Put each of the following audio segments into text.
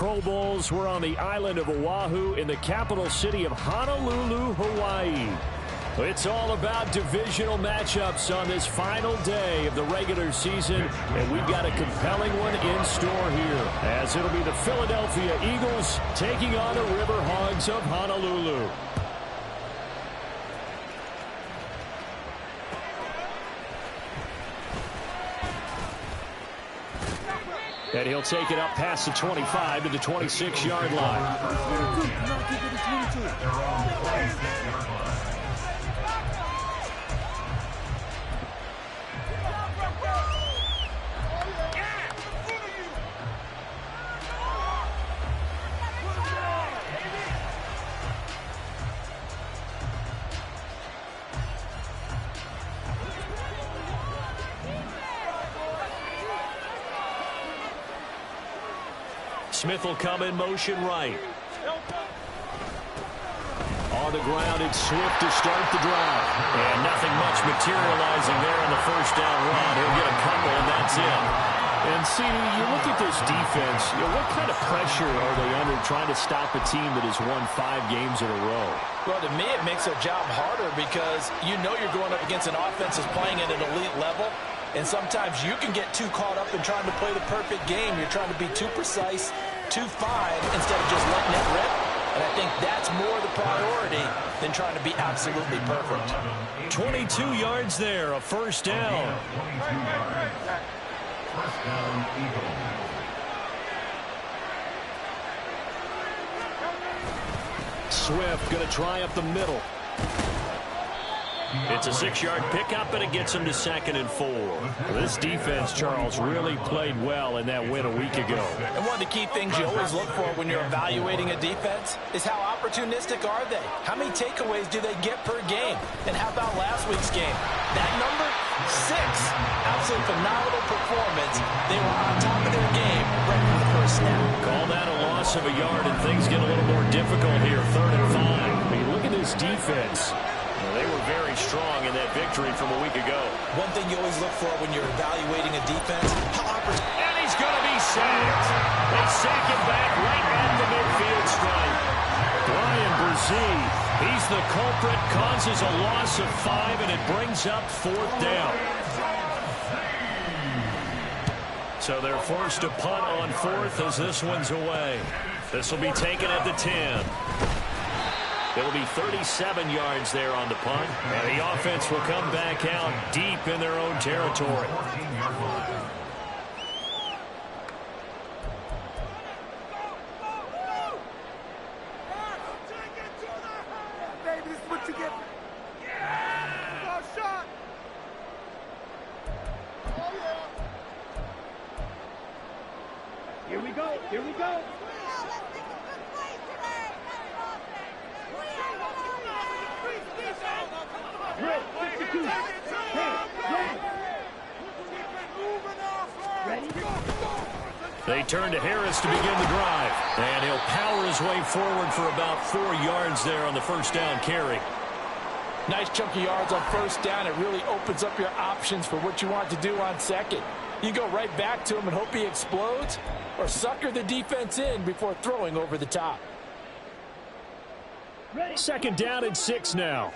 Pro Bowls were on the island of Oahu in the capital city of Honolulu, Hawaii. It's all about divisional matchups on this final day of the regular season, and we've got a compelling one in store here, as it'll be the Philadelphia Eagles taking on the River Hogs of Honolulu. And he'll take it up past the 25 to the 26-yard line. Smith will come in motion right. On the ground, it's Swift to start the drive. And nothing much materializing there on the first down run. He'll get a couple, and that's it. And, CD, you look at this defense, what kind of pressure are they under trying to stop a team that has won 5 games in a row? Well, to me, it makes their job harder because you know you're going up against an offense that's playing at an elite level. And sometimes you can get too caught up in trying to play the perfect game. You're trying to be too precise, too fine, instead of just letting it rip. And I think that's more the priority than trying to be absolutely perfect. 22 yards there, a first down. Swift going to try up the middle. It's a 6-yard pickup, and it gets him to 2nd and 4. This defense, Charles, really played well in that win a week ago. And one of the key things you always look for when you're evaluating a defense is how opportunistic are they? How many takeaways do they get per game? And how about last week's game? That number, 6. Absolutely phenomenal performance. They were on top of their game right from the first snap. Call that a loss of a yard, and things get a little more difficult here, 3rd and 5. I mean, look at this defense. They were very strong in that victory from a week ago. One thing you always look for when you're evaluating a defense, and he's going to be sacked. They sack him back right at the midfield stripe. Brian Brzee, he's the culprit, causes a loss of 5, and it brings up 4th down. So they're forced to punt on 4th as this one's away. This will be taken at the 10. It'll be 37 yards there on the punt, and the offense will come back out deep in their own territory. Baby, this is what you get. Yeah! Shot! Oh, yeah. Here we go. Here we go. They turn to Harris to begin the drive. And he'll power his way forward for about 4 yards there on the first down carry. Nice chunky yards on first down. It really opens up your options for what you want to do on 2nd. You go right back to him and hope he explodes, or sucker the defense in before throwing over the top. 2nd down and 6 now.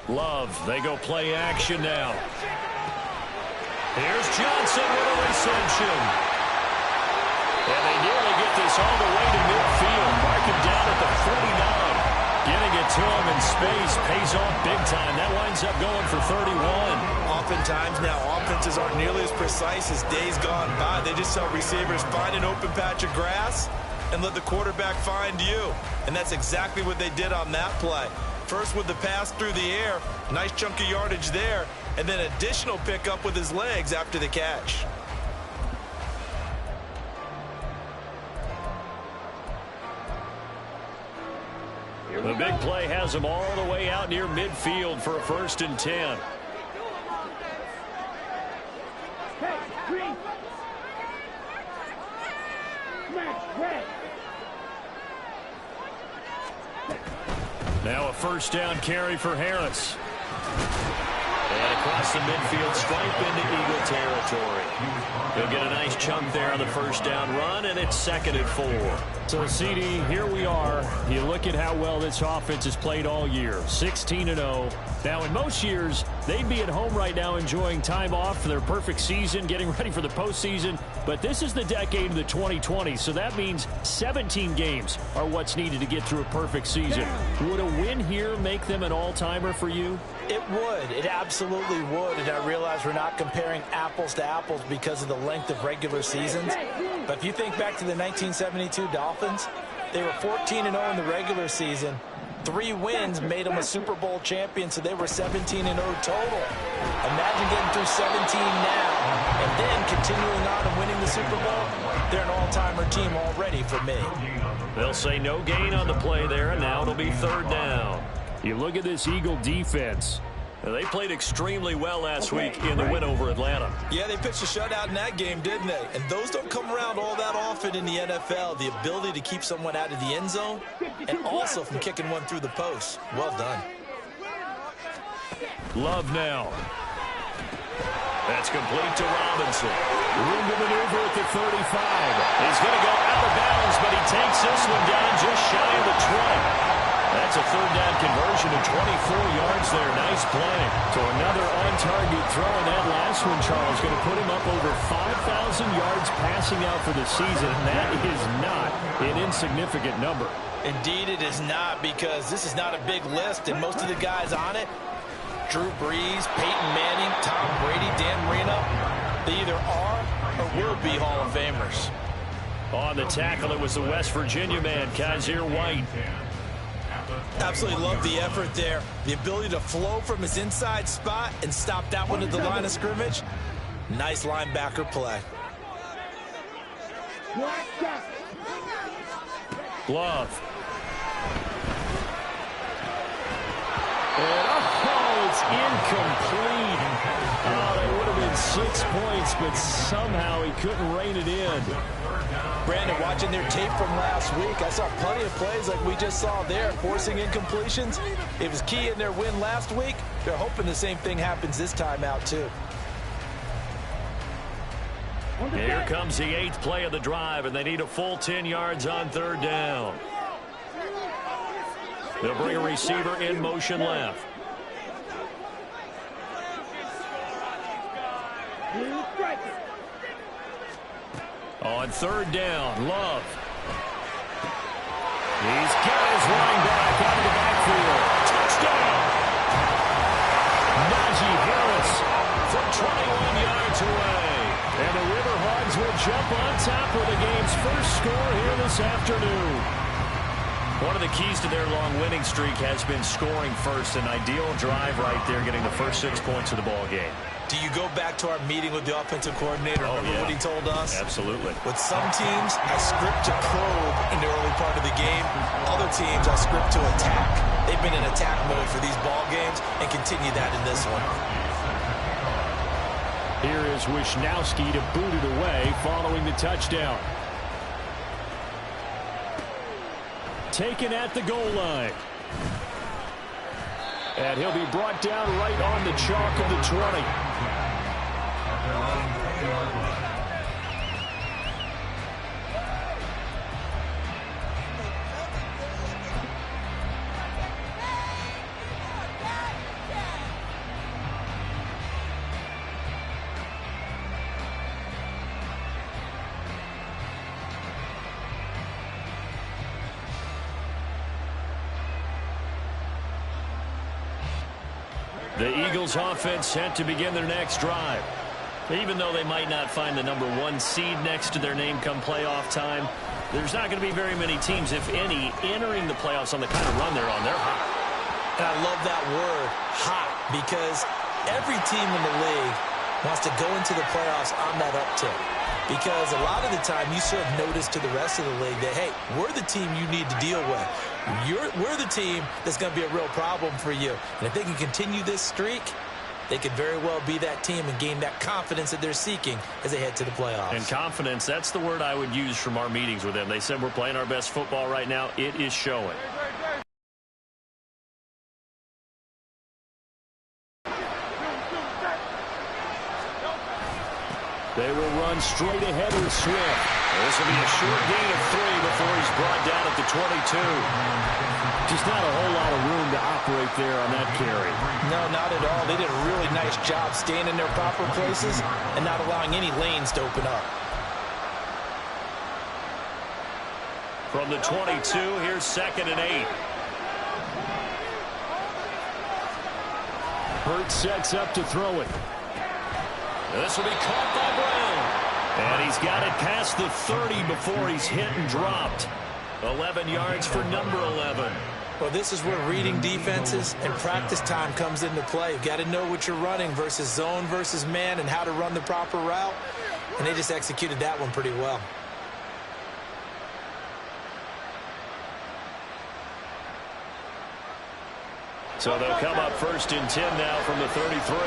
Love, they go play action now. Here's Johnson with a reception. And they nearly get this all the way to midfield. Mark him down at the 49. Getting it to him in space pays off big time. That winds up going for 31. Oftentimes now offenses aren't nearly as precise as days gone by. They just tell receivers, find an open patch of grass and let the quarterback find you. And that's exactly what they did on that play. First with the pass through the air, nice chunk of yardage there, and then additional pickup with his legs after the catch. The big play has him all the way out near midfield for a 1st and 10. Now a 1st down carry for Harris. And across the midfield stripe into Eagle territory. He'll get a nice chunk there on the first down run, and it's 2nd and 4. So, CD, here we are. You look at how well this offense has played all year, 16-0. Now, in most years, they'd be at home right now enjoying time off for their perfect season, getting ready for the postseason. But this is the decade of the 2020s, so that means 17 games are what's needed to get through a perfect season. Would a win here make them an all-timer for you? It would. It absolutely would. And I realize we're not comparing apples to apples because of the length of regular seasons. But if you think back to the 1972 Dolphins, they were 14-0 in the regular season. 3 wins made them a Super Bowl champion, so they were 17-0 total. Imagine getting through 17 now and then continuing on and winning the Super Bowl. They're an all-timer team already for me. They'll say no gain on the play there, and now it'll be 3rd down. You look at this Eagle defense. They played extremely well last week in the win over Atlanta. Yeah, they pitched a shutout in that game, didn't they? And those don't come around all that often in the NFL. The ability to keep someone out of the end zone and also from kicking one through the post. Well done. Love now. That's complete to Robinson. Room to maneuver at the 35. He's going to go out of bounds, but he takes this one down just shy of the 20. That's a 3rd down conversion of 24 yards there. Nice play. So another on-target throw, and that last one, Charles, going to put him up over 5,000 yards passing out for the season. And that is not an insignificant number. Indeed it is not, because this is not a big list, and most of the guys on it, Drew Brees, Peyton Manning, Tom Brady, Dan Marino, they either are or will be Hall of Famers. On the tackle, it was the West Virginia man, Kaiser White. Absolutely love the effort there. The ability to flow from his inside spot and stop that one at the line of scrimmage. Nice linebacker play. Glove. And it's incomplete. Oh, that would have been 6 points, but somehow he couldn't rein it in. Brandon, watching their tape from last week, I saw plenty of plays like we just saw there, forcing incompletions. It was key in their win last week. They're hoping the same thing happens this time out, too. Here comes the 8th play of the drive, and they need a full 10 yards on 3rd down. They'll bring a receiver in motion left. On 3rd down, Love. He's got his running back out of the backfield. Touchdown! Najee Harris from 21 yards away. And the Riverhawks will jump on top with the game's first score here this afternoon. One of the keys to their long winning streak has been scoring first. An ideal drive right there, getting the first 6 points of the ball game. Do you go back to our meeting with the offensive coordinator? Remember what he told us? Absolutely. With some teams, I script to probe in the early part of the game. Other teams, I script to attack. They've been in attack mode for these ball games and continue that in this one. Here is Wisnowski to boot it away following the touchdown. Taken at the goal line. And he'll be brought down right on the chalk of the 20. The Eagles offense set to begin their next drive. Even though they might not find the #1 seed next to their name come playoff time, there's not going to be very many teams, if any, entering the playoffs on the kind of run they're on. They're hot. And I love that word, hot, because every team in the league wants to go into the playoffs on that uptick. Because a lot of the time you serve notice to the rest of the league that, hey, we're the team you need to deal with. We're the team that's going to be a real problem for you. And if they can continue this streak, they could very well be that team and gain that confidence that they're seeking as they head to the playoffs. And confidence, that's the word I would use from our meetings with them. They said we're playing our best football right now. It is showing. They will run straight ahead with Swift. This will be a short gain of 3 before he's brought down at the 22. Just not a whole lot of room to operate there on that carry. No, not at all. They did a really nice job staying in their proper places and not allowing any lanes to open up. From the 22, here's 2nd and 8. Hurts sets up to throw it. This will be caught by Brown. And he's got it past the 30 before he's hit and dropped. 11 yards for number 11. Well, this is where reading defenses and practice time comes into play. You've got to know what you're running versus zone versus man and how to run the proper route. And they just executed that one pretty well. So they'll come up 1st and 10 now from the 33.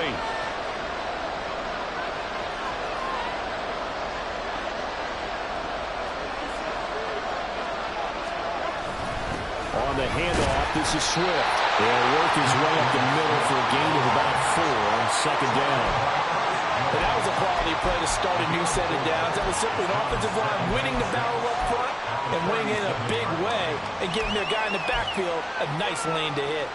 On the handoff, this is Swift. They'll work his way up the middle for a gain of about 4 on 2nd down. But that was a quality play to start a new set of downs. That was simply an offensive line winning the battle up front and winning in a big way and giving their guy in the backfield a nice lane to hit.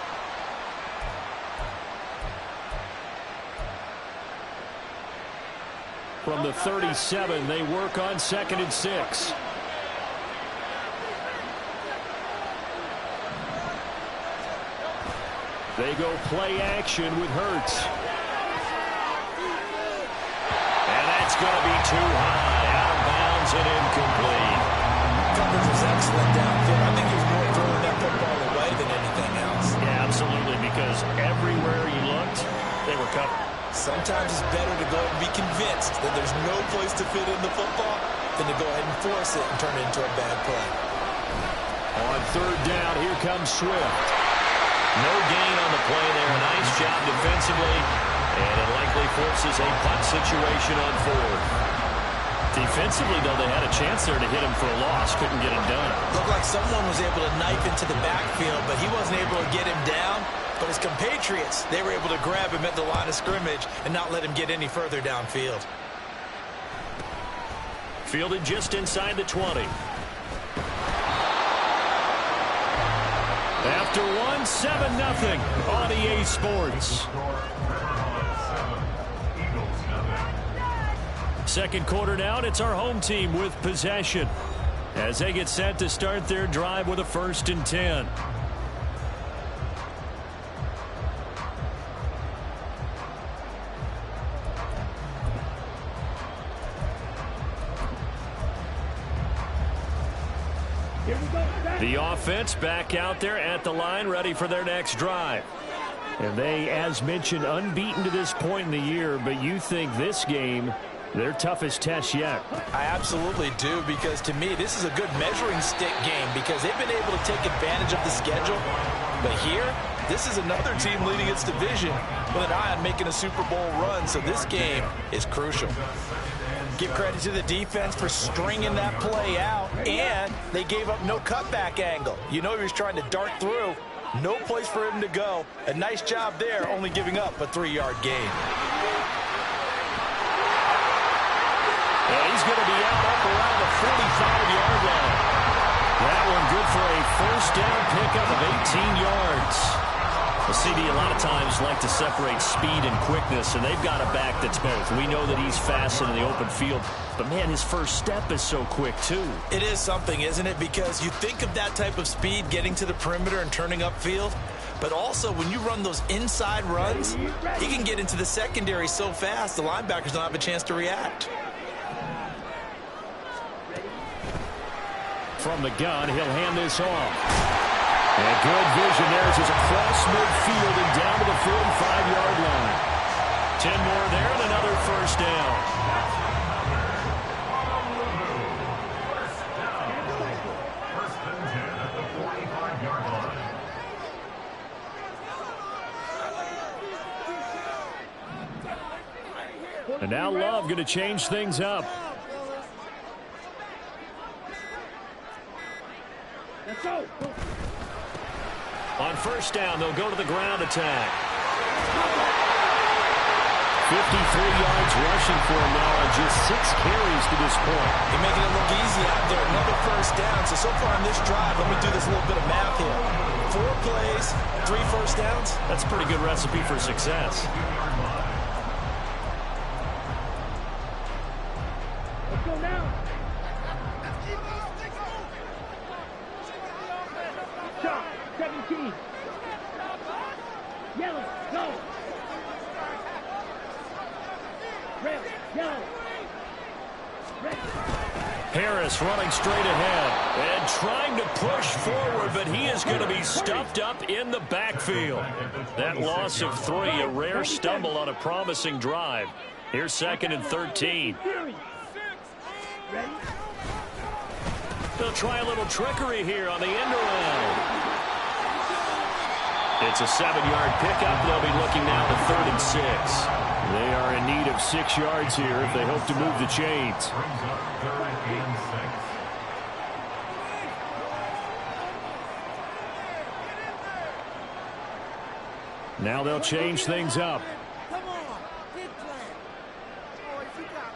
From the 37, they work on 2nd and 6. They go play action with Hurts. And that's going to be too high. Out of bounds and incomplete. Coverage was excellent downfield. I think he was more throwing that football away than anything else. Yeah, absolutely, because everywhere he looked, they were covered. Sometimes it's better to go and be convinced that there's no place to fit in the football than to go ahead and force it and turn it into a bad play. On 3rd down, here comes Swift. No gain on the play there. A nice job defensively, and it likely forces a punt situation on 4th. Defensively, though, they had a chance there to hit him for a loss. Couldn't get it done. Looked like someone was able to knife into the backfield, but he wasn't able to get him down. But his compatriots, they were able to grab him at the line of scrimmage and not let him get any further downfield. Fielded just inside the 20. After 1, 7-0 on EA Sports. Second quarter now, and it's our home team with possession as they get set to start their drive with a 1st and 10. The offense back out there at the line, ready for their next drive. And they, as mentioned, unbeaten to this point in the year, but you think this game, their toughest test yet? I absolutely do, because to me, this is a good measuring stick game because they've been able to take advantage of the schedule. But here, this is another team leading its division with an eye on making a Super Bowl run, so this game is crucial. Give credit to the defense for stringing that play out, and they gave up no cutback angle. You know he was trying to dart through. No place for him to go. A nice job there, only giving up a 3-yard gain. And he's going to be out up around the 45-yard line. That one good for a 1st down pickup of 18 yards. Well, CD, a lot of times like to separate speed and quickness, and they've got a back that's both. We know that he's fast in the open field, but, man, his first step is so quick, too. It is something, isn't it? Because you think of that type of speed getting to the perimeter and turning upfield, but also when you run those inside runs, he can get into the secondary so fast the linebackers don't have a chance to react. From the gun, he'll hand this off. And good vision there as it's across midfield and down to the 45-yard line. 10 more there and another 1st down. And now Love going to change things up. Let's go. On 1st down, they'll go to the ground attack. yards rushing for him now on just 6 carries to this point. They're making it look easy out there. Another first down. So far on this drive, let me do this little bit of math here. 4 plays, 3 first downs. That's a pretty good recipe for success. Let's go now. Shot, 17. Yellow, go. Red, yellow. Red. Harris running straight ahead and trying to push forward, but he is going to be stuffed up in the backfield. That loss of 3, a rare stumble on a promising drive. Here's 2nd and 13. Ready? They'll try a little trickery here on the end around. It's a 7-yard pickup. They'll be looking now to 3rd and 6. They are in need of 6 yards here if they hope to move the chains. Now they'll change things up. Come on, big plan. Boys, you got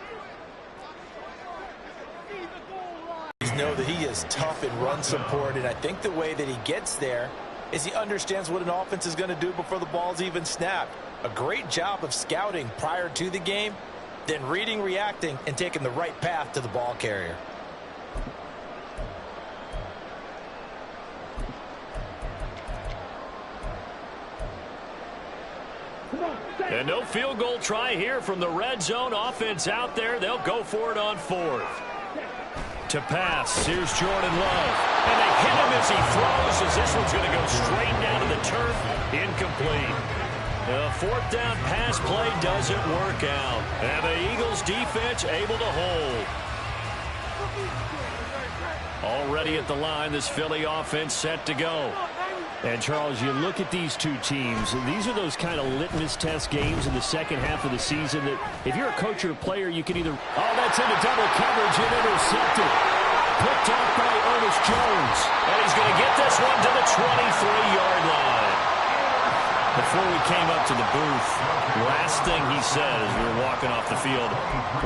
it. Know that he is tough in run support, and I think the way that he gets there is he understands what an offense is going to do before the ball's even snapped. A great job of scouting prior to the game, then reading, reacting, and taking the right path to the ball carrier. And no field goal try here from the red zone. Offense out there. They'll go for it on 4th. To pass, here's Jordan Love. And they hit him as he throws, as this one's going to go straight down to the turf. Incomplete. The 4th down pass play doesn't work out. And the Eagles defense able to hold. Already at the line, this Philly offense set to go. And, Charles, you look at these two teams, and these are those kind of litmus test games in the second half of the season that if you're a coach or a player, you can either, oh, that's into double coverage and intercepted. Picked off by Ernest Jones. And he's going to get this one to the 23-yard line. Before we came up to the booth, last thing he said as we were walking off the field,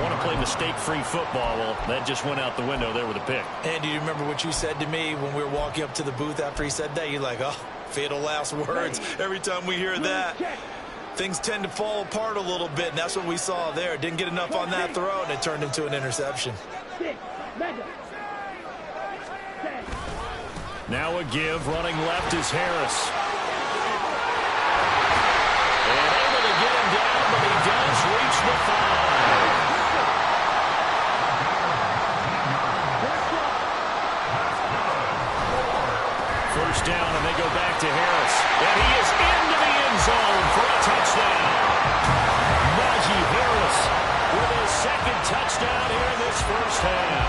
want to play mistake-free football. Well, that just went out the window there with a pick. And do you remember what you said to me when we were walking up to the booth after he said that? You're like, oh, fatal last words. Every time we hear that, things tend to fall apart a little bit, and that's what we saw there. Didn't get enough on that throw, and it turned into an interception. Now a give. Running left is Harris. Get him down, but he does reach the 5. First down, and they go back to Harris. And he is into the end zone for a touchdown. Najee Harris with his 2nd touchdown here in this first half.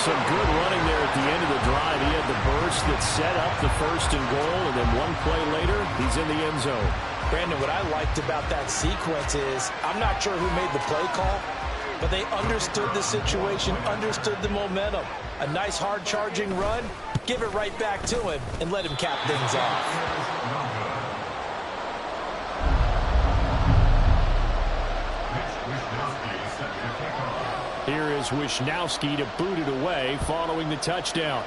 Some good running there at the end of the drive. He had the burst that set up the 1st and goal, and then one play later, he's in the end zone. Brandon, what I liked about that sequence is I'm not sure who made the play call, but they understood the situation, understood the momentum. A nice hard-charging run, give it right back to him, and let him cap things off. Here is Wisnowski to boot it away following the touchdown.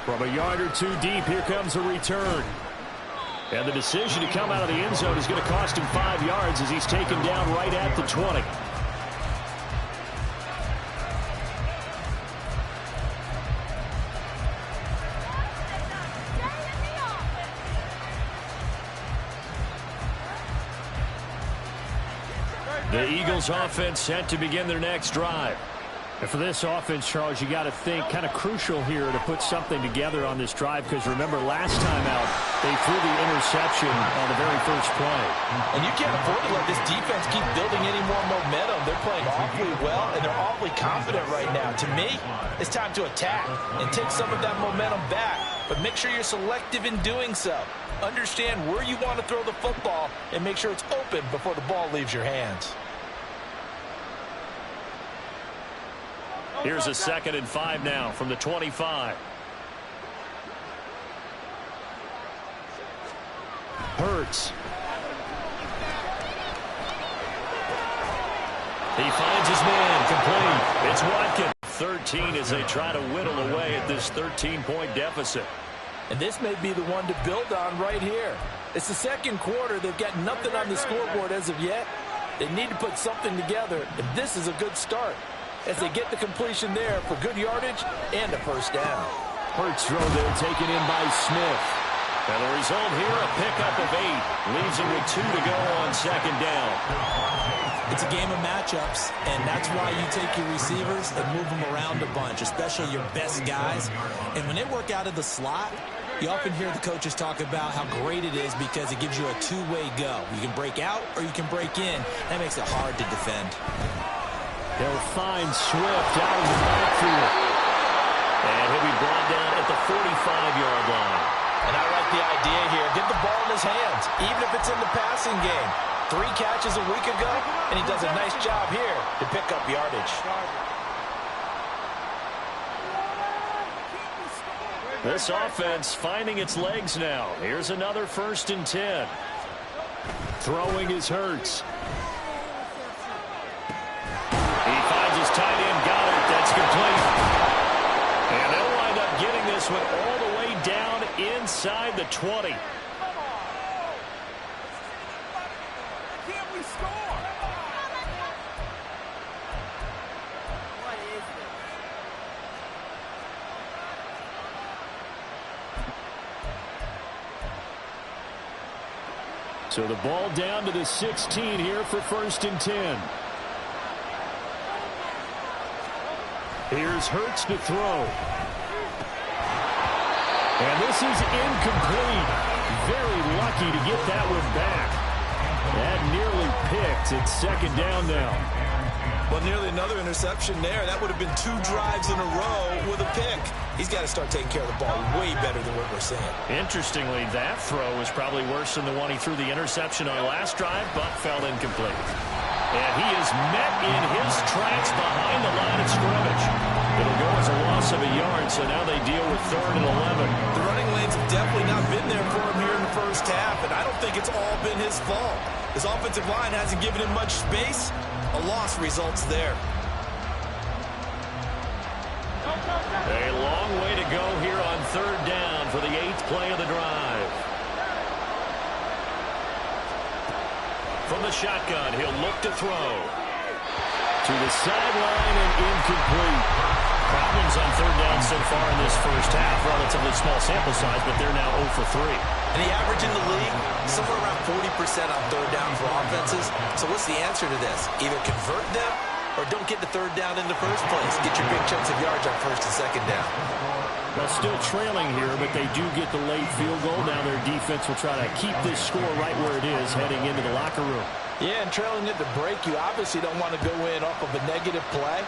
From a yard or 2 deep, here comes a return. And the decision to come out of the end zone is going to cost him 5 yards as he's taken down right at the 20. The Eagles offense set to begin their next drive. And for this offense, Charles, you got to think kind of crucial here to put something together on this drive, because remember last time out they threw the interception on the very first play. And you can't afford to let this defense keep building any more momentum. They're playing awfully well, and they're awfully confident right now. To me, it's time to attack and take some of that momentum back, but make sure you're selective in doing so. Understand where you want to throw the football and make sure it's open before the ball leaves your hands. Here's a 2nd and 5 now from the 25. Hurts He finds his man, complete. It's Watkins. 13 as they try to whittle away at this 13-point deficit. And this may be the one to build on right here. It's the second quarter. They've got nothing on the scoreboard as of yet. They need to put something together, and this is a good start as they get the completion there for good yardage and a first down. Hurts throw there taken in by Smith. And the result here, a pickup of 8. Leaves him with 2 to go on second down. It's a game of matchups, and that's why you take your receivers and move them around a bunch, especially your best guys. And when they work out of the slot, you often hear the coaches talk about how great it is because it gives you a two-way go. You can break out or you can break in. That makes it hard to defend. He'll find Swift out of the backfield. And he'll be brought down at the 45-yard line. And I like the idea here. Get the ball in his hands, even if it's in the passing game. 3 catches a week ago, and he does a nice job here to pick up yardage. This offense finding its legs now. Here's another 1st and 10. Throwing is Hurts. He finds his tight end, got it. That's complete. And they'll wind up getting this one all the way down inside the 20. So the ball down to the 16 here for 1st and 10. Here's Hurts to throw. And this is incomplete. Very lucky to get that one back. That nearly picked. It's 2nd down now. Well, nearly another interception there. That would have been 2 drives in a row with a pick. He's got to start taking care of the ball way better than what we're seeing. Interestingly, that throw was probably worse than the one he threw the interception on last drive, but fell incomplete. And he is met in his tracks behind the line of scrimmage. It'll go as a loss of a yard, so now they deal with 3rd and 11. The running lanes have definitely not been there for him here in the first half, and I don't think it's all been his fault. His offensive line hasn't given him much space. A loss results there. A long way to go here on 3rd down for the 8th play of the drive. From the shotgun, he'll look to throw. To the sideline and incomplete. Problems on 3rd down so far in this first half. Relatively small sample size, but they're now 0 for 3. And the average in the league, somewhere around 40% on 3rd down for offenses. So what's the answer to this? Either convert them or don't get the 3rd down in the first place. Get your big chunks of yards on 1st and 2nd down. Well, still trailing here, but they do get the late field goal. Now their defense will try to keep this score right where it is heading into the locker room. Yeah, and trailing at the break, you obviously don't want to go in off of a negative play.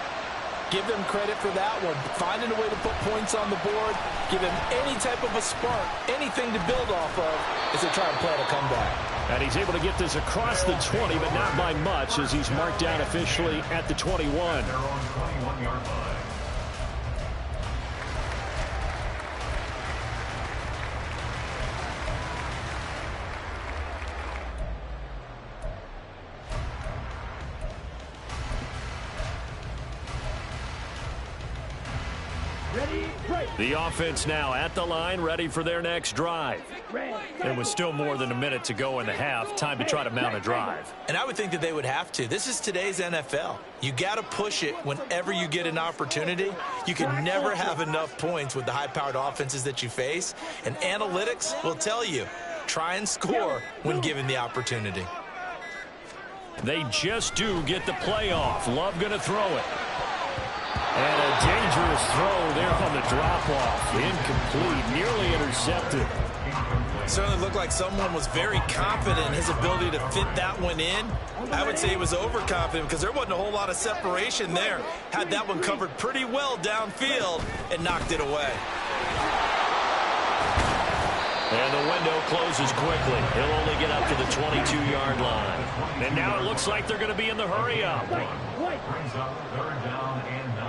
Give them credit for that one. Finding a way to put points on the board, give them any type of a spark, anything to build off of as they try and plan a comeback. And he's able to get this across the 20, but not by much as he's marked down officially at the 21. The offense now at the line, ready for their next drive. There was still more than a minute to go in the half. Time to try to mount a drive. And I would think that they would have to. This is today's NFL. You got to push it whenever you get an opportunity. You can never have enough points with the high-powered offenses that you face. And analytics will tell you, try and score when given the opportunity. They just do get the play off. Love going to throw it. And a dangerous throw there on the drop-off. Incomplete, nearly intercepted. Certainly looked like someone was very confident in his ability to fit that one in. I would say he was overconfident because there wasn't a whole lot of separation there. Had that one covered pretty well downfield and knocked it away. And the window closes quickly. He'll only get up to the 22-yard line. And now it looks like they're going to be in the hurry-up. Brings up 3rd down and 9.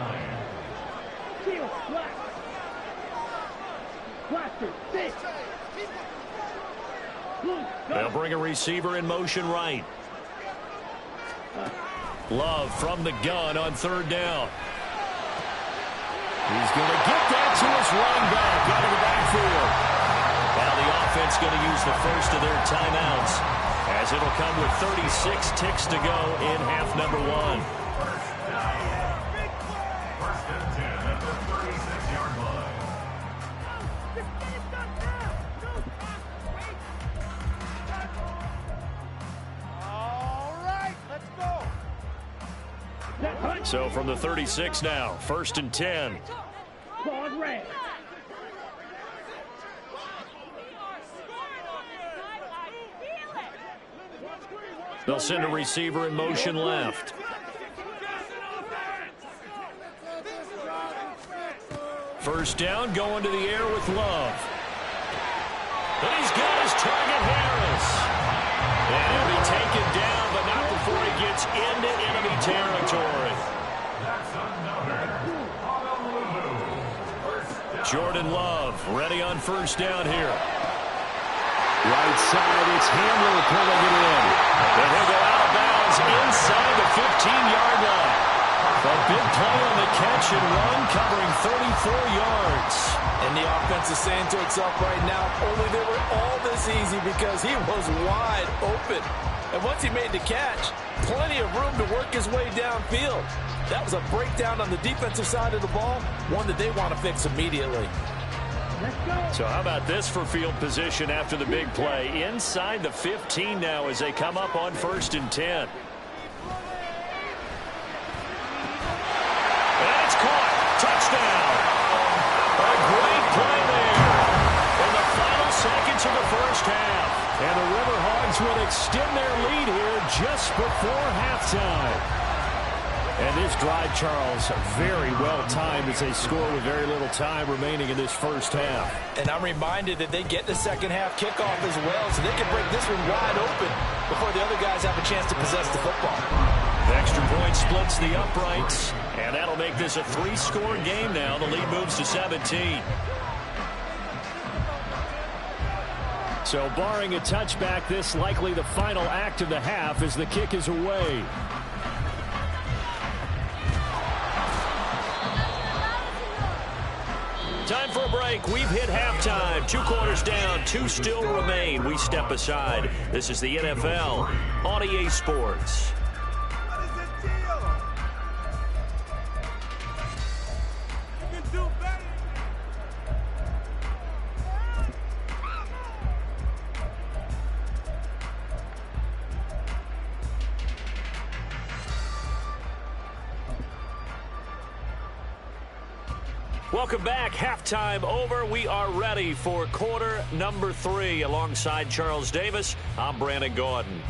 They'll bring a receiver in motion right. Love from the gun on third down. He's going to get that to his run back out of the backfield. Now the offense going to use the first of their timeouts, as it'll come with 36 ticks to go in half number one. First and 10 at the 36-yard line. All right, let's go. So from the 36 now, first and 10. They'll send a receiver in motion left. First down, going to the air with Love. And he's got his target, Harris. And he'll be taken down, but not before he gets into enemy territory. Jordan Love ready on first down here. Right side, it's Hamler pulling it in. And he'll go out of bounds inside the 15-yard line. A big play on the catch and run, covering 34 yards. And the offense is saying to itself right now, only they were all this easy because he was wide open. And once he made the catch, plenty of room to work his way downfield. That was a breakdown on the defensive side of the ball, one that they want to fix immediately. So how about this for field position after the big play? Inside the 15 now as they come up on first and 10. And it's caught. Touchdown. A great play there in the final seconds of the first half. And the Riverhogs will extend their lead here just before halftime. And this drive, Charles, very well timed as they score with very little time remaining in this first half. And I'm reminded that they get the second half kickoff as well, so they can break this one wide open before the other guys have a chance to possess the football. The extra point splits the uprights, and that'll make this a three-score game now. The lead moves to 17. So barring a touchback, this likely the final act of the half as the kick is away. Time for a break. We've hit halftime. 2 quarters down, 2 still remain. We step aside. This is the NFL on EA Sports. What is the deal? You can do better. Welcome back. Halftime over. We are ready for quarter number 3. Alongside Charles Davis, I'm Brandon Gordon.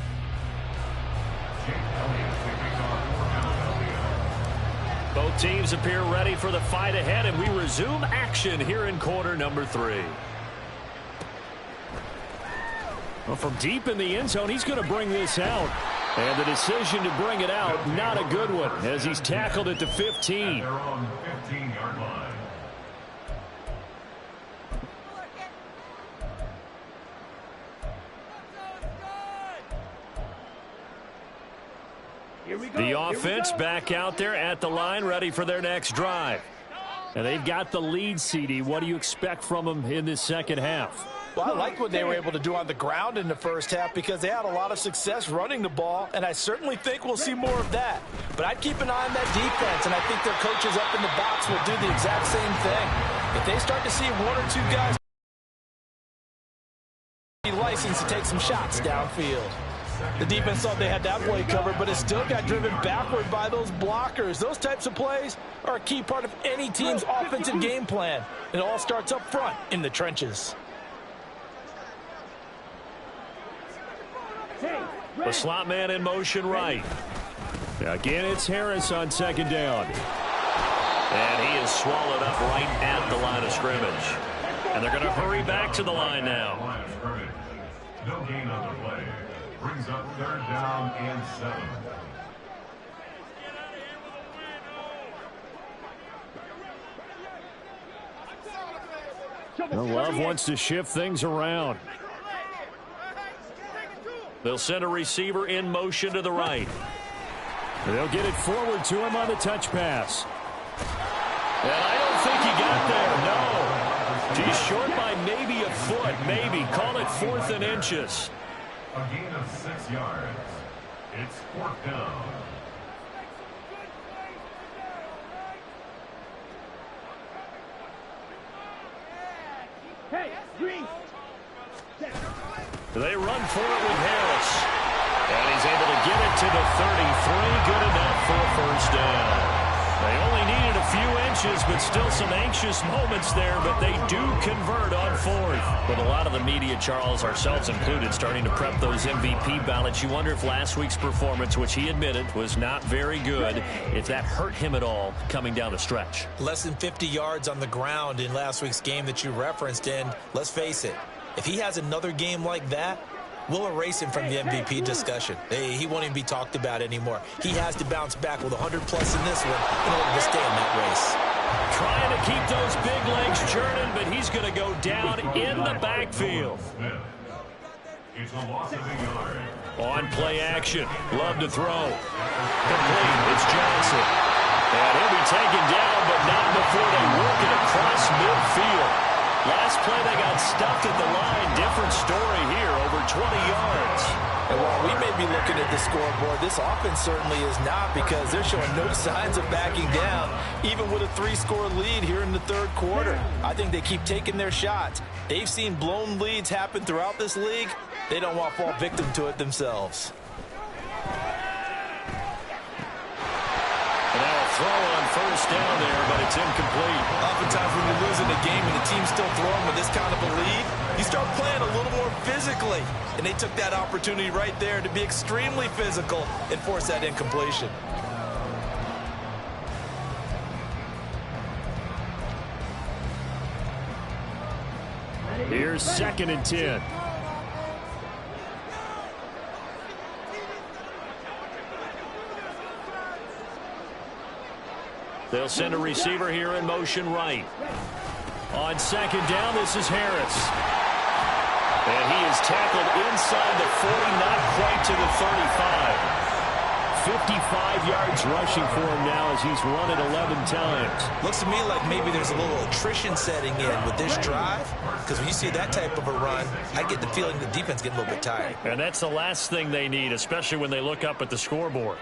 Both teams appear ready for the fight ahead, and we resume action here in quarter number 3. Well, from deep in the end zone, he's going to bring this out. And the decision to bring it out, not a good one, as he's tackled at the 15. They're on 15-yard line. The offense back out there at the line, ready for their next drive. And they've got the lead, CD. What do you expect from them in this second half? Well, I like what they were able to do on the ground in the first half because they had a lot of success running the ball, and I certainly think we'll see more of that. But I'd keep an eye on that defense, and I think their coaches up in the box will do the exact same thing. If they start to see 1 or 2 guys be licensed to take some shots downfield. The defense thought they had that play covered, but it still got driven backward by those blockers. Those types of plays are a key part of any team's offensive game plan. It all starts up front in the trenches. The slot man in motion right. Again, it's Harris on second down. And he is swallowed up right at the line of scrimmage. And they're going to hurry back to the line now. No gain on the play. Brings up third down and 7. Love wants to shift things around. They'll send a receiver in motion to the right. They'll get it forward to him on the touch pass. And I don't think he got there, no. He's short by maybe a foot, maybe. Call it 4th and inches. A gain of 6 yards. It's 4th down. Hey, Green. They run for it with Harris. And he's able to get it to the 33. Good enough for a first down. They only needed a few inches, but still some anxious moments there, but they do convert on 4th. But a lot of the media, Charles, ourselves included, starting to prep those MVP ballots. You wonder if last week's performance, which he admitted was not very good, if that hurt him at all coming down the stretch. Less than 50 yards on the ground in last week's game that you referenced, and let's face it, if he has another game like that, we'll erase him from the MVP discussion. He won't even be talked about anymore. He has to bounce back with 100-plus in this one in order to stay in that race. Trying to keep those big legs churning, but he's going to go down in the backfield. It's a loss of a yard. On play action. Love to throw. Complete. It's Johnson. And he'll be taken down, but not before they work it across midfield. Last play, they got stuck at the line. Different story here, over 20 yards. And while we may be looking at the scoreboard, this offense certainly is not, because they're showing no signs of backing down, even with a 3-score lead here in the 3rd quarter. I think they keep taking their shots. They've seen blown leads happen throughout this league. They don't want to fall victim to it themselves. And now a throw on first down there, but it's incomplete. Oftentimes when you're losing a game and the team's still throwing with this kind of a lead, you start playing a little more physically. And they took that opportunity right there to be extremely physical and force that incompletion. Here's 2nd and 10. They'll send a receiver here in motion right. On 2nd down, this is Harris. And he is tackled inside the 40, not quite to the 35. 55 yards rushing for him now as he's run it 11 times. Looks to me like maybe there's a little attrition setting in with this drive, because when you see that type of a run, I get the feeling the defense getting a little bit tired. And that's the last thing they need, especially when they look up at the scoreboard.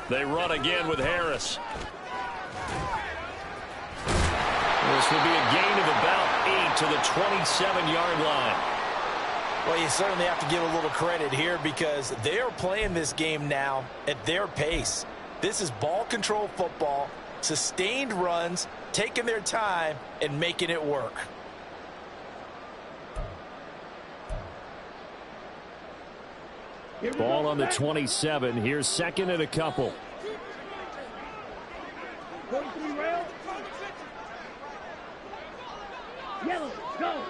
They run again with Harris. This will be a gain of about 8 to the 27-yard line. Well, you certainly have to give a little credit here, because they are playing this game now at their pace. This is ball control football, sustained runs, taking their time and making it work. Ball on the 27. Here's 2nd and a couple. Yellow, go.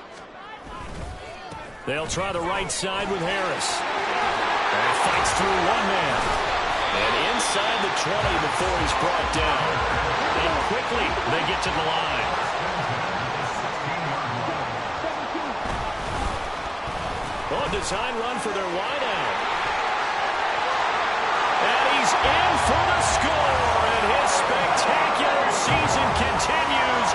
They'll try the right side with Harris. And he fights through one man. And inside the 20 before he's brought down. And quickly they get to the line. Oh, design run for their wideout. And he's in for the score. And his spectacular season continues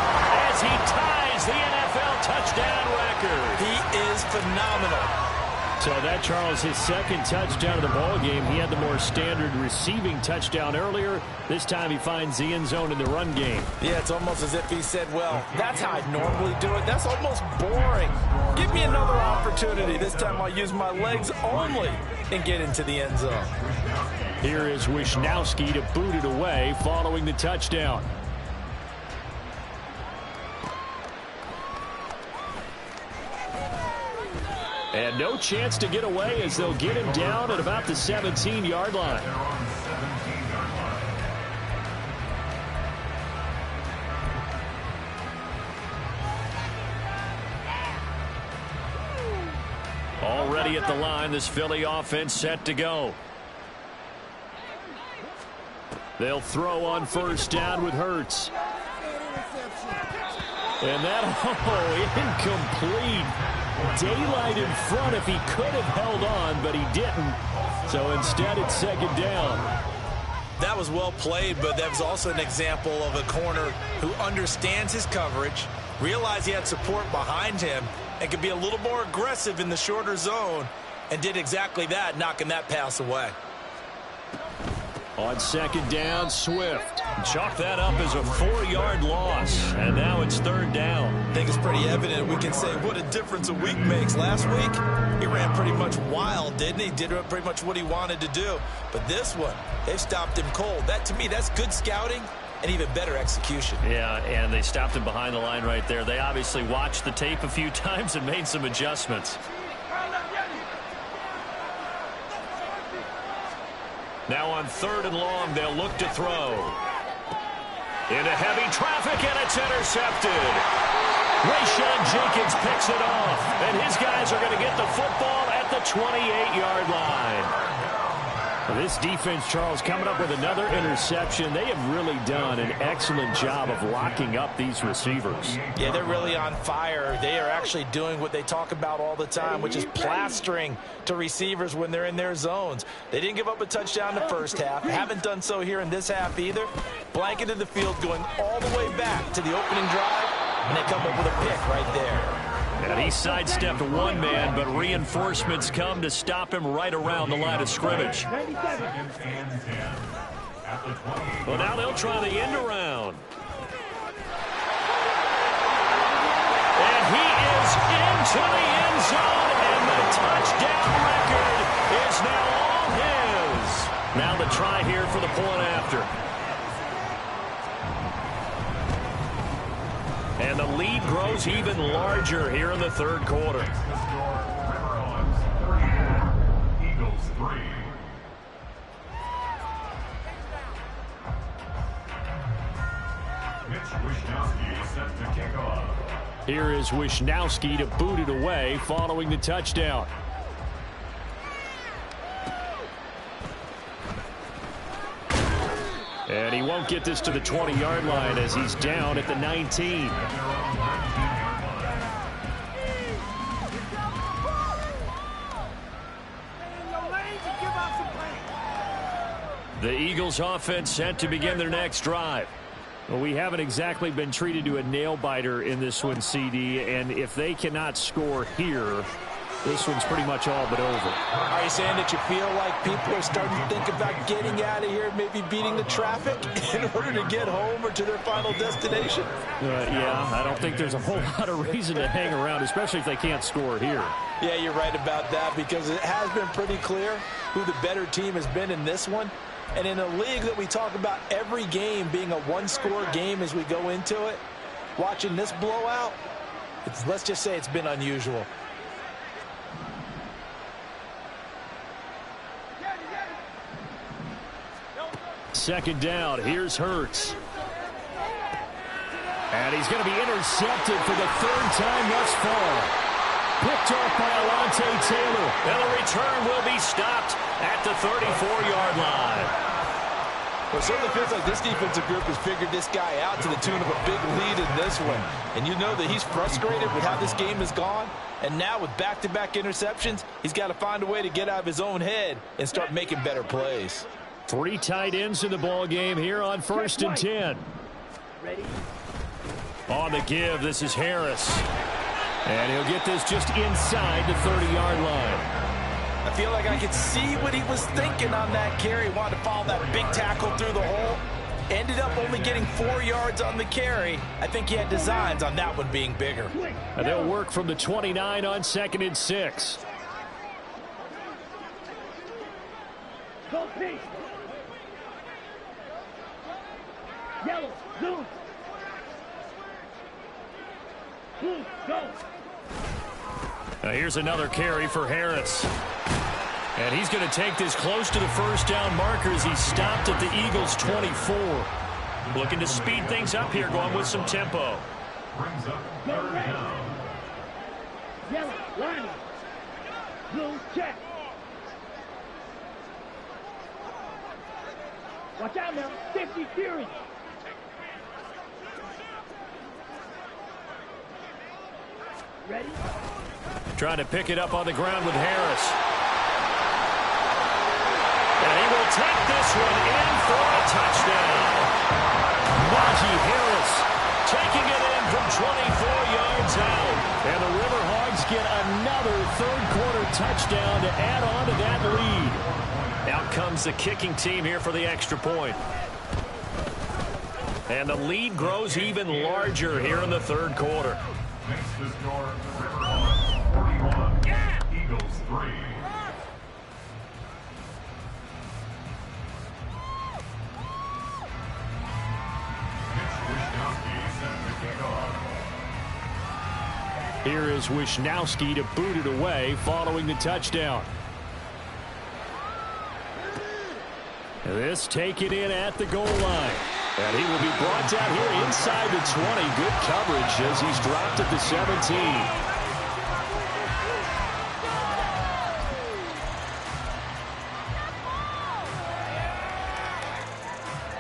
as he ties the NFL touchdown record. He is phenomenal. So that, Charles, his 2nd touchdown of the ball game. He had the more standard receiving touchdown earlier. This time he finds the end zone in the run game. Yeah, it's almost as if he said, well, that's how I normally do it. That's almost boring. Give me another opportunity. This time I'll use my legs only and get into the end zone. Here is Wisnowski to boot it away following the touchdown. And no chance to get away as they'll get him down at about the 17-yard line. Already at the line, this Philly offense set to go. They'll throw on first down with Hurts. And that, incomplete. daylight in front if he could have held on, but he didn't. So instead, it's second down. That was well played, but that was also an example of a corner who understands his coverage, realized he had support behind him, and could be a little more aggressive in the shorter zone, and did exactly that, knocking that pass away. On second down, Swift. Chalk that up as a 4-yard loss, and now it's third down. I think it's pretty evident. We can say what a difference a week makes. Last week, he ran pretty much wild, didn't he? Did pretty much what he wanted to do. But this one, they've stopped him cold. That, to me, that's good scouting and even better execution. Yeah, and they stopped him behind the line right there. They obviously watched the tape a few times and made some adjustments. Now on third and long, they'll look to throw. Into heavy traffic, and it's intercepted. Rayshon Jenkins picks it off, and his guys are going to get the football at the 28-yard line. This defense, Charles, coming up with another interception. They have really done an excellent job of locking up these receivers. Yeah, they're really on fire. They are actually doing what they talk about all the time, which is plastering to receivers when they're in their zones. They didn't give up a touchdown in the first half. Haven't done so here in this half either. Blanketed the field going all the way back to the opening drive, and they come up with a pick right there. And he sidestepped one man, but reinforcements come to stop him right around the line of scrimmage. Well, now they'll try the end around. And he is into the end zone, and the touchdown record is now all his. Now the try here for the point after. And the lead grows even larger here in the third quarter. Eagles 3. Mitch Wishnowsky set to kick off. Here is Wishnowsky to boot it away following the touchdown. And he won't get this to the 20-yard line as he's down at the 19. The Eagles offense set to begin their next drive. Well, we haven't exactly been treated to a nail-biter in this one, CD, and if they cannot score here, this one's pretty much all but over. Are you saying that you feel like people are starting to think about getting out of here, maybe beating the traffic in order to get home or to their final destination? Yeah, I don't think there's a whole lot of reason to hang around, especially if they can't score here. Yeah, you're right about that, because it has been pretty clear who the better team has been in this one. And in a league that we talk about every game being a one-score game as we go into it, watching this blowout, let's just say it's been unusual. Second down, here's Hurts. And he's going to be intercepted for the third time thus far. Picked off by Alontae Taylor. And the return will be stopped at the 34-yard line. Well, it certainly feels like this defensive group has figured this guy out to the tune of a big lead in this one. And you know that he's frustrated with how this game has gone. And now with back-to-back interceptions, he's got to find a way to get out of his own head and start making better plays. 3 tight ends in the ball game here on 1st and 10. Ready? On the give, this is Harris. And he'll get this just inside the 30-yard line. I feel like I could see what he was thinking on that carry. Wanted to follow that big tackle through the hole. Ended up only getting 4 yards on the carry. I think he had designs on that one being bigger. And they'll work from the 29 on 2nd and 6. Go, Pete. Yellow, blue. Blue, go. Now here's another carry for Harris. And he's going to take this close to the first down marker as he stopped at the Eagles' 24. Looking to speed things up here, going with some tempo. Brings up third down. Yellow, line. Blue, check. Watch out now. 50 Fury. Trying to pick it up on the ground with Harris. And he will take this one in for a touchdown. Najee Harris taking it in from 24 yards out. And the Riverhawks get another third-quarter touchdown to add on to that lead. Out comes the kicking team here for the extra point. And the lead grows even larger here in the third quarter. Makes the score Riverhawks 41, Eagles 3. Here is Wishnowski to boot it away following the touchdown. This taken in at the goal line. And he will be brought down here inside the 20. Good coverage as he's dropped at the 17.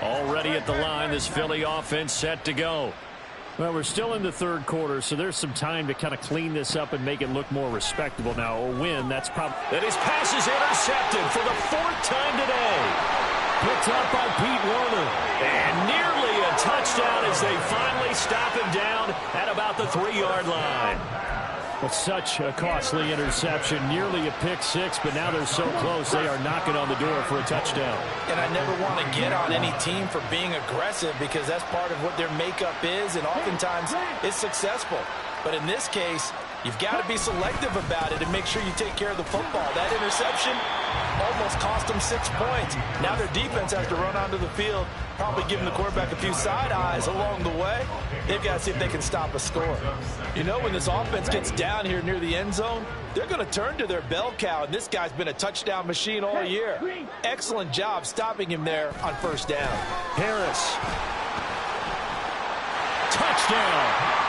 Already at the line, this Philly offense set to go. Well, we're still in the third quarter, so there's some time to kind of clean this up and make it look more respectable. Now, a win, that's probably... And his pass is intercepted for the fourth time today. Picked up by Pete Werner. And nearly a touchdown as they finally stop him down at about the 3-yard line. Well, such a costly interception, nearly a pick six, but now they're so close they are knocking on the door for a touchdown. And I never want to get on any team for being aggressive because that's part of what their makeup is, and oftentimes it's successful. But in this case, you've got to be selective about it and make sure you take care of the football. That interception almost cost them 6 points. Now their defense has to run onto the field, probably giving the quarterback a few side eyes along the way. They've got to see if they can stop a score. You know, when this offense gets down here near the end zone, they're going to turn to their bell cow, and this guy's been a touchdown machine all year. Excellent job stopping him there on first down. Harris. Touchdown.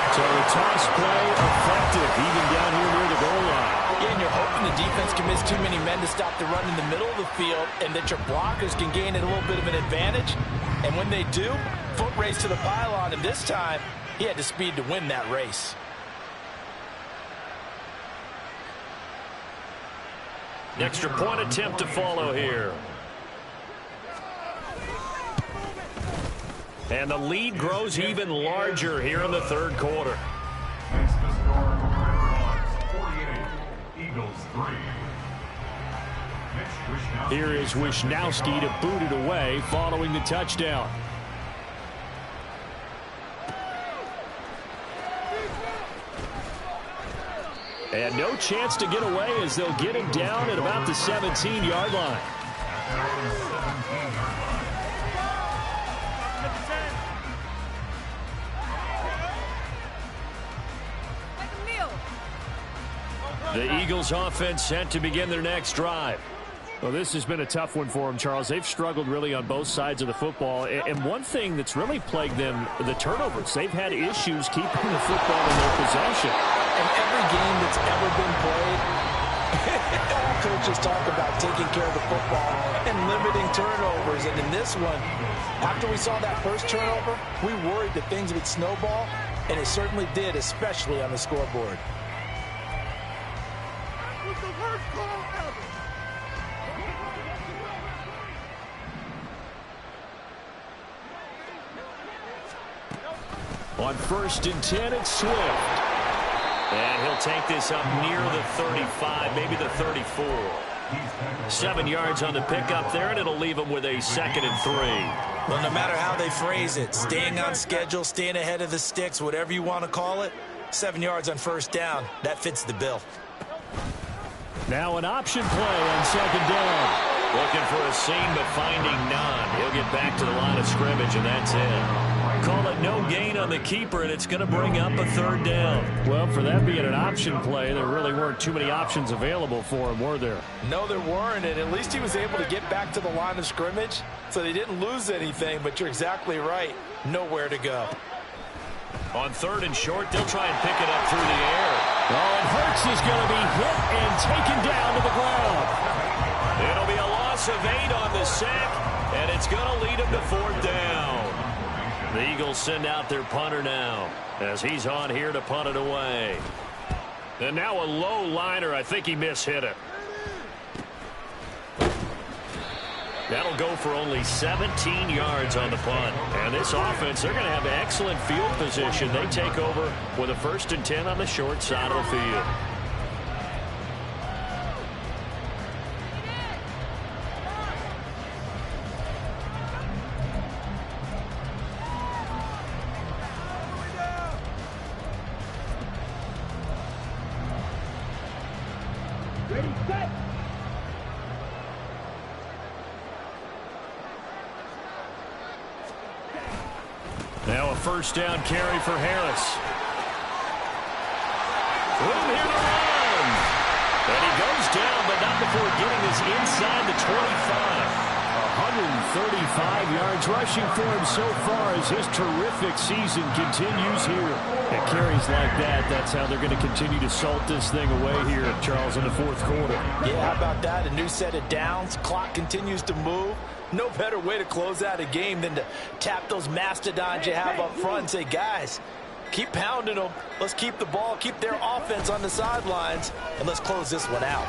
So the toss play effective, even down here near the goal line. Yeah, and you're hoping the defense can miss too many men to stop the run in the middle of the field and that your blockers can gain a little bit of an advantage. And when they do, foot race to the pylon, and this time he had the speed to win that race. Extra point attempt to follow here. And the lead grows even larger here in the third quarter. Makes the score Riverhawks 48, Eagles 3. Here is Wishnowski to boot it away following the touchdown. And no chance to get away as they'll get him down at about the 17-yard line. The Eagles offense set to begin their next drive. Well, this has been a tough one for them, Charles. They've struggled really on both sides of the football. And one thing that's really plagued them, the turnovers. They've had issues keeping the football in their possession. In every game that's ever been played, all coaches talk about taking care of the football and limiting turnovers. And in this one, after we saw that first turnover, we worried that things would snowball, and it certainly did, especially on the scoreboard. On 1st and 10, it's Swift. And he'll take this up near the 35, maybe the 34. 7 yards on the pickup there, and it'll leave him with a 2nd and 3. Well, no matter how they phrase it, staying on schedule, staying ahead of the sticks, whatever you want to call it, 7 yards on first down, that fits the bill. Now an option play on 2nd down. Looking for a seam, but finding none. He'll get back to the line of scrimmage, and that's it. Call it no gain on the keeper, and it's going to bring up a 3rd down. Well, for that being an option play, there really weren't too many options available for him, were there? No, there weren't, and at least he was able to get back to the line of scrimmage, so they didn't lose anything, but you're exactly right. Nowhere to go. On 3rd and short, they'll try and pick it up through the air. Oh, and Hurts is going to be hit and taken down to the ground. It'll be a loss of 8 on the sack, and it's going to lead him to 4th down. The Eagles send out their punter now as he's on here to punt it away. And now a low liner. I think he mishit it. That'll go for only 17 yards on the punt. And this offense, they're going to have excellent field position. They take over with a 1st and 10 on the short side of the field. Ready, set. Now a 1st down carry for Harris. Room here to run. And he goes down, but not before getting us inside the 25. 135 yards rushing for him so far as his terrific season continues here. At carries like that, that's how they're going to continue to salt this thing away here, Charles, in the 4th quarter. Yeah, how about that? A new set of downs. Clock continues to move. No better way to close out a game than to tap those mastodons you have up front and say, guys, keep pounding them. Let's keep the ball, keep their offense on the sidelines, and let's close this one out.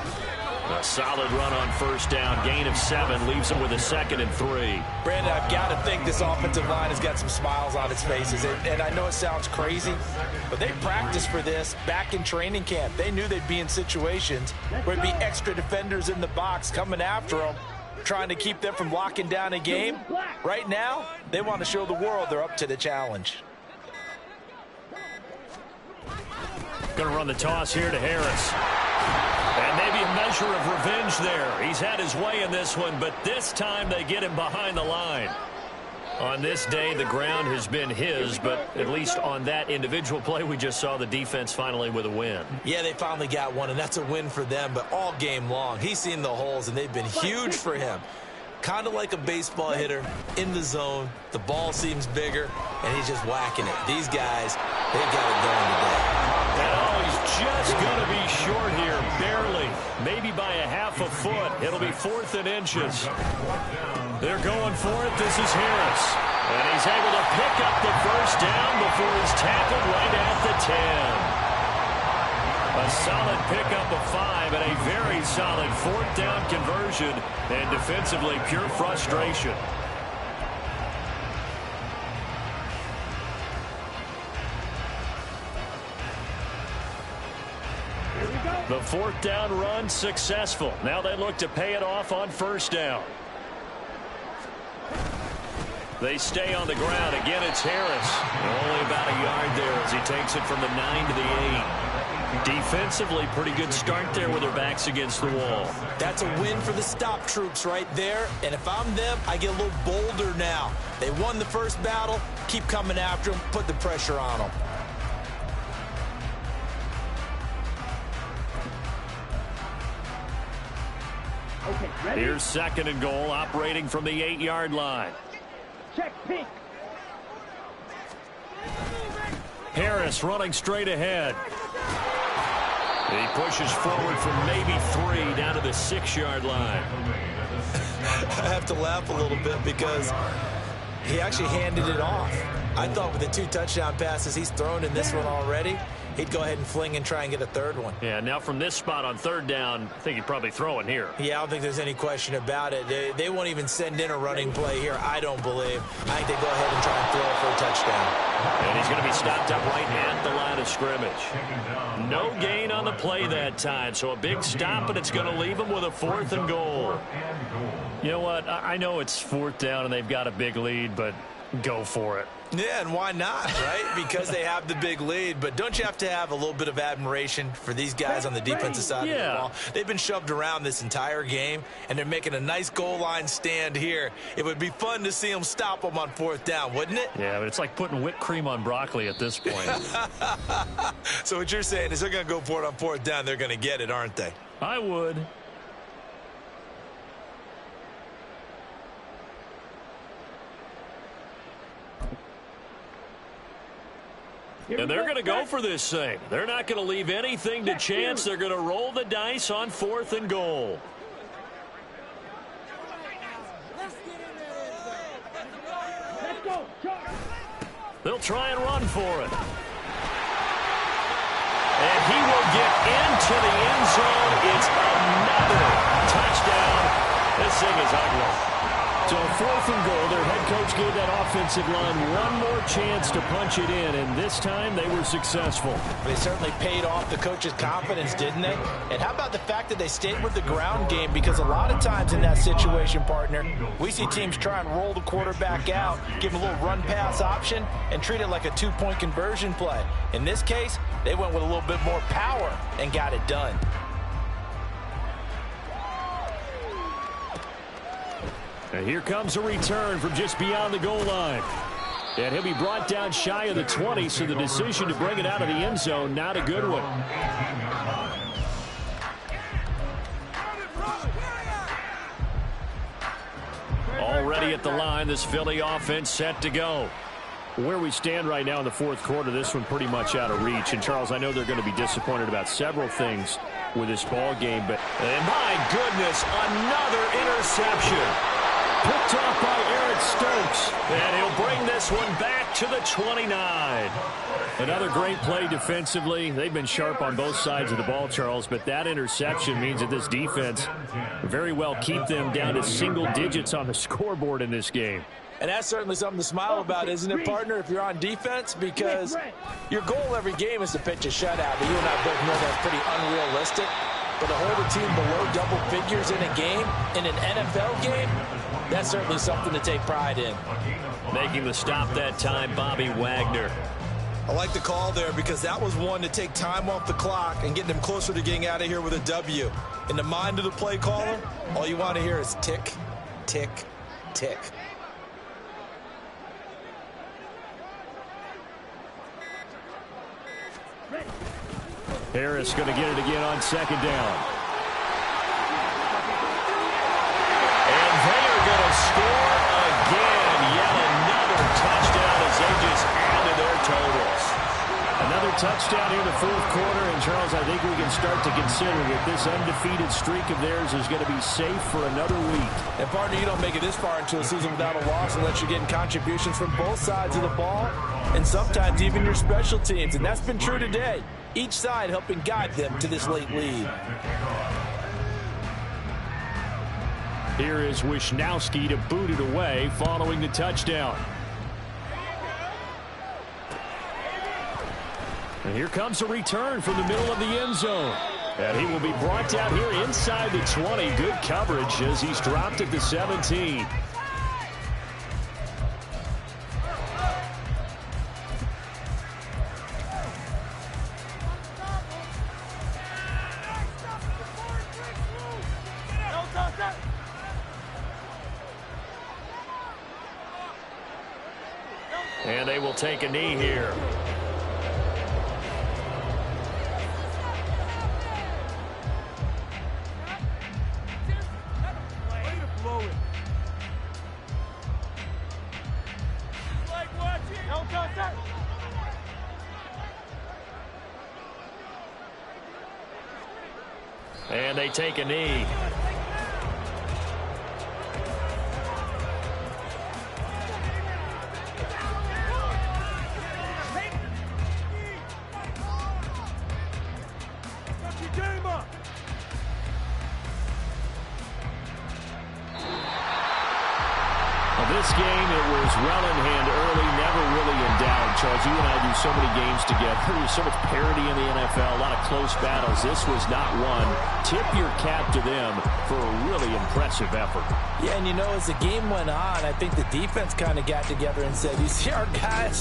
A solid run on 1st down. Gain of 7 leaves them with a 2nd and 3. Brandon, I've got to think this offensive line has got some smiles on its faces. And I know it sounds crazy, but they practiced for this back in training camp. They knew they'd be in situations where there'd be extra defenders in the box coming after them, trying to keep them from locking down a game. Right now, they want to show the world they're up to the challenge. Going to run the toss here to Harris. And maybe a measure of revenge there. He's had his way in this one, but this time they get him behind the line. On this day, the ground has been his, but at least on that individual play, we just saw the defense finally with a win. Yeah, they finally got one, and that's a win for them, but all game long, he's seen the holes, and they've been huge for him. Kind of like a baseball hitter in the zone. The ball seems bigger, and he's just whacking it. These guys, they've got it going today. And he's just going to be short here, barely, maybe by a half a foot. It'll be 4th and inches. They're going for it. This is Harris. And he's able to pick up the 1st down before he's tackled right at the 10. A solid pickup of 5 and a very solid 4th down conversion. And defensively, pure frustration. The 4th down run successful. Now they look to pay it off on 1st down. They stay on the ground. Again, it's Harris. Only about a yard there as he takes it from the 9 to the 8. Defensively, pretty good start there with their backs against the wall. That's a win for the stop troops right there. And if I'm them, I get a little bolder now. They won the first battle. Keep coming after them. Put the pressure on them. Here's 2nd and goal, operating from the 8-yard line. Check pink. Harris running straight ahead. He pushes forward from maybe 3 down to the 6-yard line. I have to laugh a little bit because he actually handed it off. I thought with the 2 touchdown passes he's thrown in this one already, he'd go ahead and fling and try and get a 3rd one. Yeah, now from this spot on 3rd down, I think he'd probably throw it here. Yeah, I don't think there's any question about it. They won't even send in a running play here, I don't believe. I think they go ahead and try and throw it for a touchdown. And he's going to be stopped up right at the line of scrimmage. No gain on the play that time, so a big stop, and it's going to leave him with a 4th and goal. You know what? I know it's 4th down and they've got a big lead, but go for it. Yeah, and why not, right? Because they have the big lead. But don't you have to have a little bit of admiration for these guys on the defensive side of the ball? They've been shoved around this entire game, and they're making a nice goal line stand here. It would be fun to see them stop them on 4th down, wouldn't it? Yeah, but it's like putting whipped cream on broccoli at this point. So what you're saying is they're going to go for it on 4th down. They're going to get it, aren't they? I would. And they're going to go for this thing. They're not going to leave anything to chance. They're going to roll the dice on 4th and goal. Let's go, Charles. try and run for it. And he will get into the end zone. It's another touchdown. This thing is ugly. So 4th and goal, their head coach gave that offensive line one more chance to punch it in, and this time they were successful. They certainly paid off the coach's confidence, didn't they? And how about the fact that they stayed with the ground game? Because a lot of times in that situation, partner, we see teams try and roll the quarterback out, give him a little run-pass option, and treat it like a 2-point conversion play. In this case, they went with a little bit more power and got it done. And here comes a return from just beyond the goal line. And he'll be brought down shy of the 20, so the decision to bring it out of the end zone, not a good one. Already at the line, this Philly offense set to go. Where we stand right now in the 4th quarter, this one pretty much out of reach. And, Charles, I know they're going to be disappointed about several things with this ball game, but my goodness, another interception. Picked off by Eric Stokes, and he'll bring this one back to the 29. Another great play defensively. They've been sharp on both sides of the ball, Charles, but that interception means that this defense very well keep them down to single digits on the scoreboard in this game. And that's certainly something to smile about, isn't it, partner, if you're on defense? Because your goal every game is to pitch a shutout, but you and I both know that's pretty unrealistic. But to hold a team below double figures in a game, in an NFL game, that's certainly something to take pride in. Making the stop that time, Bobby Wagner. I like the call there because that was one to take time off the clock and get them closer to getting out of here with a W. In the mind of the play caller, all you want to hear is tick, tick, tick. Harris going to get it again on 2nd down. And they are going to score again. Yet another touchdown as they just added their totals. Another touchdown here in the 4th quarter. And, Charles, I think we can start to consider that this undefeated streak of theirs is going to be safe for another week. And, partner, you don't make it this far into a season without a loss unless you're getting contributions from both sides of the ball and sometimes even your special teams. And that's been true today. Each side helping guide them to this late lead. Here is Wisnowski to boot it away following the touchdown. And here comes a return from the middle of the end zone. And he will be brought down here inside the 20. Good coverage as he's dropped at the 17. And they will take a knee here. And they take a knee. This game, it was well in hand early, never really in doubt. Charles, you and I do so many games together. There's so much parity in the NFL, a lot of close battles. This was not one. Tip your cap to them for a really impressive effort. Yeah, and you know, as the game went on, I think the defense kind of got together and said, you see our guys